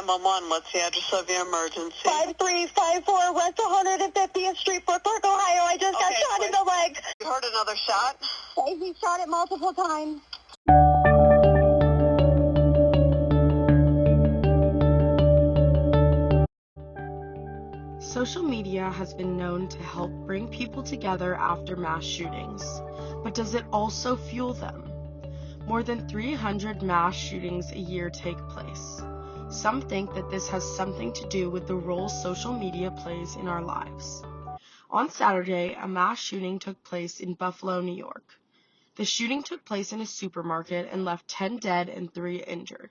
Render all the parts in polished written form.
911. What's the address of your emergency? 5354 West 150th Street, Brook, Ohio. I just got shot in the leg. You heard another shot? He shot it multiple times. Social media has been known to help bring people together after mass shootings, but does it also fuel them? More than 300 mass shootings a year take place. Some think that this has something to do with the role social media plays in our lives. On Saturday, a mass shooting took place in Buffalo, New York. The shooting took place in a supermarket and left 10 dead and 3 injured.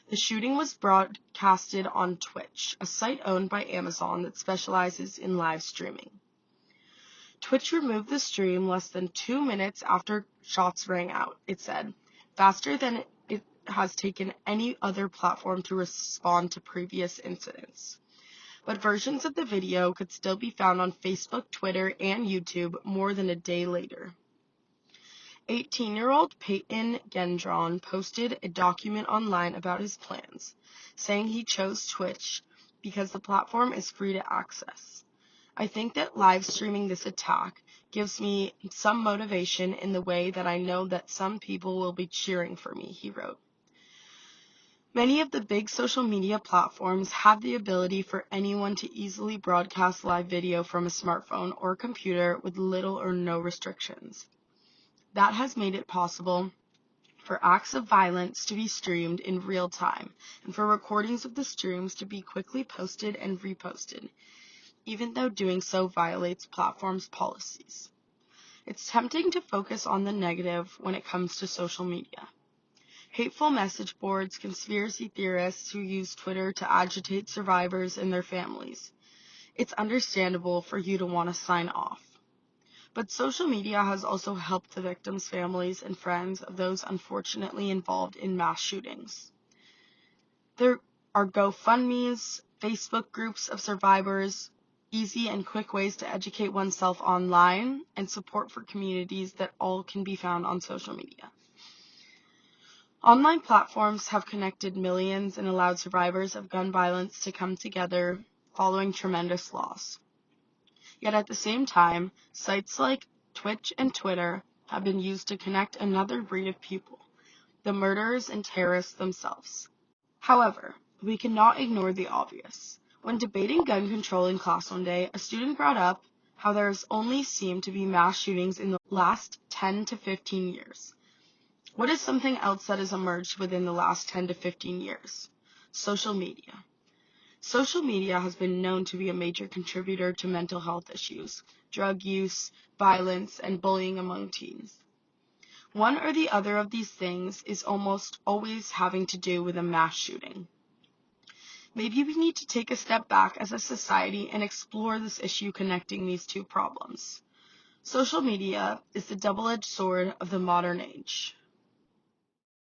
The shooting was broadcasted on Twitch, a site owned by Amazon that specializes in live streaming. Twitch removed the stream less than 2 minutes after shots rang out, it said, faster than it has taken any other platform to respond to previous incidents. But versions of the video could still be found on Facebook, Twitter, and YouTube more than a day later. 18-year-old Peyton Gendron posted a document online about his plans, saying he chose Twitch because the platform is free to access. I think that live streaming this attack gives me some motivation in the way that I know that some people will be cheering for me, he wrote. Many of the big social media platforms have the ability for anyone to easily broadcast live video from a smartphone or computer with little or no restrictions. That has made it possible for acts of violence to be streamed in real time and for recordings of the streams to be quickly posted and reposted, even though doing so violates platforms' policies. It's tempting to focus on the negative when it comes to social media. Hateful message boards, conspiracy theorists who use Twitter to agitate survivors and their families. It's understandable for you to want to sign off. But social media has also helped the victims' families and friends of those unfortunately involved in mass shootings. There are GoFundMes, Facebook groups of survivors, easy and quick ways to educate oneself online, and support for communities that all can be found on social media. Online platforms have connected millions and allowed survivors of gun violence to come together following tremendous loss. Yet at the same time, sites like Twitch and Twitter have been used to connect another breed of people, the murderers and terrorists themselves. However, we cannot ignore the obvious. When debating gun control in class one day, a student brought up how there has only seemed to be mass shootings in the last 10 to 15 years. What is something else that has emerged within the last 10 to 15 years? Social media. Social media has been known to be a major contributor to mental health issues, drug use, violence, and bullying among teens. One or the other of these things is almost always having to do with a mass shooting. Maybe we need to take a step back as a society and explore this issue connecting these two problems. Social media is the double-edged sword of the modern age.